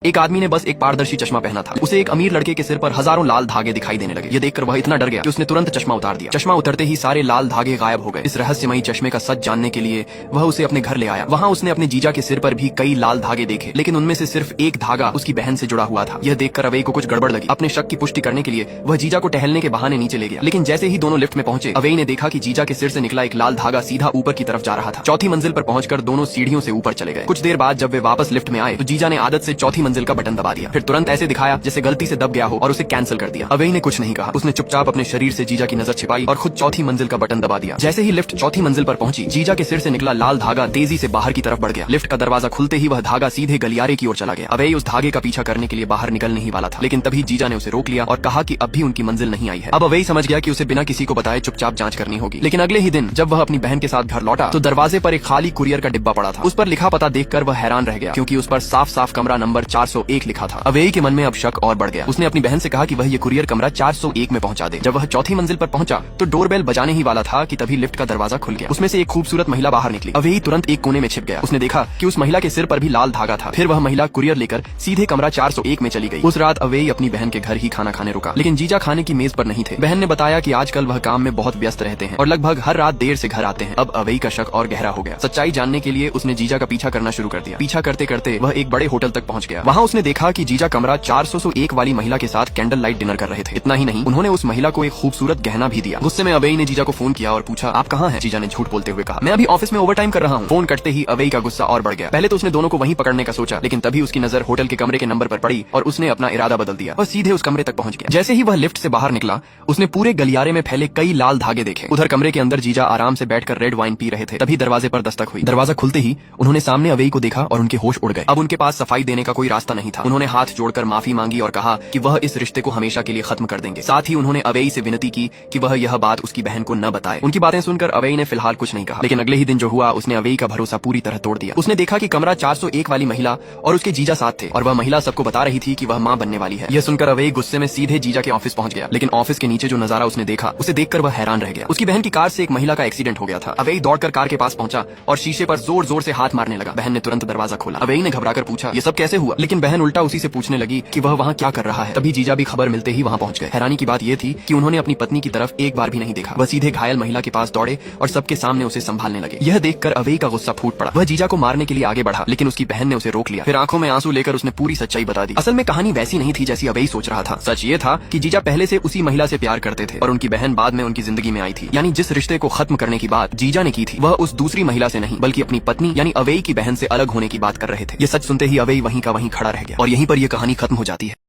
एक आदमी ने बस एक पारदर्शी चश्मा पहना था। उसे एक अमीर लड़के के सिर पर हजारों लाल धागे दिखाई देने लगे। ये देखकर वह इतना डर गया कि उसने तुरंत चश्मा उतार दिया। चश्मा उतरते ही सारे लाल धागे गायब हो गए। इस रहस्यमयी चश्मे का सच जानने के लिए वह उसे अपने घर ले आया। वहाँ उसने अपने जीजा के सिर पर भी कई लाल धागे देखे, लेकिन उनमें से सिर्फ एक धागा उसकी बहन से जुड़ा हुआ था। यह देखकर अवई को कुछ गड़बड़ लगी। अपने शक की पुष्टि करने के लिए वह जीजा को टहलने के बहाने नीचे ले गया, लेकिन जैसे ही दोनों लिफ्ट में पहुंचे, अवई ने देखा कि जीजा के सिर से निकला एक लाल धागा सीधा ऊपर की तरफ जा रहा था। चौथी मंजिल पर पहुंचकर दोनों सीढ़ियों से ऊपर चले गए। कुछ देर बाद जब वे वापस लिफ्ट में आए तो जीजा ने आदत से चौथी मंजिल का बटन दबा दिया। फिर तुरंत ऐसे दिखाया जैसे गलती से दब गया हो और उसे कैंसिल कर दिया। अवई ने कुछ नहीं कहा। उसने चुपचाप अपने शरीर से जीजा की नजर छिपाई और खुद चौथी मंजिल का बटन दबा दिया। जैसे ही लिफ्ट चौथी मंजिल पर पहुंची, जीजा के सिर से निकला लाल धागा तेजी से बाहर की तरफ बढ़ गया। लिफ्ट का दरवाजा खुलते ही वह धागा सीधे गलियारे की ओर चला गया। अवई उस धागे का पीछा करने के लिए बाहर निकलने ही वाला था, लेकिन तभी जीजा ने उसे रोक लिया और कहा कि अब भी उनकी मंजिल नहीं आई है। अब अवई समझ गया कि उसे बिना किसी को बताए चुपचाप जांच करनी होगी। लेकिन अगले ही दिन जब वह अपनी बहन के साथ घर लौटा तो दरवाजे पर एक खाली कुरियर का डिब्बा पड़ा था। उस पर लिखा पता देखकर वह हैरान रह गया, क्योंकि उस पर साफ साफ कमरा नंबर 401 लिखा था। अवई के मन में अब शक और बढ़ गया। उसने अपनी बहन से कहा कि वह ये कुरियर कमरा 401 में पहुंचा दे। जब वह चौथी मंजिल पर पहुंचा तो डोरबेल बजाने ही वाला था कि तभी लिफ्ट का दरवाजा खुल गया। उसमें से एक खूबसूरत महिला बाहर निकली। अवई तुरंत एक कोने में छिप गया। उसने देखा कि उस महिला के सिर पर भी लाल धागा था। फिर वह महिला कुरियर लेकर सीधे कमरा 401 में चली गई। उस रात अवई अपनी बहन के घर ही खाना खाने रुका, लेकिन जीजा खाने की मेज पर नहीं थे। बहन ने बताया कि आजकल वह काम में बहुत व्यस्त रहते हैं और लगभग हर रात देर से घर आते हैं। अब अवई का शक और गहरा हो गया। सच्चाई जानने के लिए उसने जीजा का पीछा करना शुरू कर दिया। पीछा करते करते वह एक बड़े होटल तक पहुंच गया। वहाँ उसने देखा कि जीजा कमरा 401 वाली महिला के साथ कैंडल लाइट डिनर कर रहे थे। इतना ही नहीं, उन्होंने उस महिला को एक खूबसूरत गहना भी दिया। गुस्से में अवई ने जीजा को फोन किया और पूछा, आप कहाँ हैं? जीजा ने झूठ बोलते हुए कहा, मैं अभी ऑफिस में ओवरटाइम कर रहा हूँ। फोन कटते ही अवई का गुस्सा और बढ़ गया। पहले तो उसने दोनों को वहीं पकड़ने का सोचा, लेकिन तभी उसकी नजर होटल के कमरे के नंबर पर पड़ी और उसने अपना इरादा बदल दिया। वह सीधे उस कमरे तक पहुंच गया। जैसे ही वह लिफ्ट से बाहर निकला, उसने पूरे गलियारे में फैले कई लाल धागे देखे। उधर कमरे के अंदर जीजा आराम से बैठकर रेड वाइन पी रहे थे। तभी दरवाजे पर दस्तक हुई। दरवाजा खुलते ही उन्होंने सामने अवई को देखा और उनके होश उड़ गए। अब उनके पास सफाई देने का कोई रास्ता नहीं था। उन्होंने हाथ जोड़कर माफी मांगी और कहा कि वह इस रिश्ते को हमेशा के लिए खत्म कर देंगे। साथ ही उन्होंने अवई से विनती की कि वह यह बात उसकी बहन को न बताए। उनकी बातें सुनकर अवई ने फिलहाल कुछ नहीं कहा, लेकिन अगले ही दिन जो हुआ उसने अवई का भरोसा पूरी तरह तोड़ दिया। उसने देखा कि कमरा 401 वाली महिला और उसके जीजा साथ थे और वह महिला सबको बता रही थी कि वह मां बनने वाली है। यह सुनकर अवई गुस्से में सीधे जीजा के ऑफिस पहुंच गया, लेकिन ऑफिस के नीचे जो नजारा उसने देखा उसे देखकर वह हैरान रह गया। उसकी बहन की कार से एक महिला का एक्सीडेंट हो गया था। अवई दौड़कर कार के पास पहुंचा और शीशे पर जोर जोर से हाथ मारने लगा। बहन ने तुरंत दरवाजा खोला। अवई ने घबराकर पूछा, ये सब कैसे हुआ? लेकिन बहन उल्टा उसी से पूछने लगी कि वह वहाँ क्या कर रहा है। तभी जीजा भी खबर मिलते ही वहाँ पहुंच गए। हैरानी की बात यह थी कि उन्होंने अपनी पत्नी की तरफ एक बार भी नहीं देखा। वह सीधे घायल महिला के पास दौड़े और सबके सामने उसे संभालने लगे। यह देखकर अवई का गुस्सा फूट पड़ा। वह जीजा को मारने के लिए आगे बढ़ा, लेकिन उसकी बहन ने उसे रोक लिया। फिर आंखों में आंसू लेकर उसने पूरी सच्चाई बता दी। असल में कहानी वैसी नहीं थी जैसी अवई सोच रहा था। सच ये था कि जीजा पहले से उसी महिला से प्यार करते थे और उनकी बहन बाद में उनकी जिंदगी में आई थी। यानी जिस रिश्ते को खत्म करने की बात जीजा ने की थी, वह उस दूसरी महिला से नहीं बल्कि अपनी पत्नी यानी अवई की बहन से अलग होने की बात कर रहे थे। ये सच सुनते ही अवई वहीं का वहीं खड़ा रह गया और यहीं पर यह कहानी खत्म हो जाती है।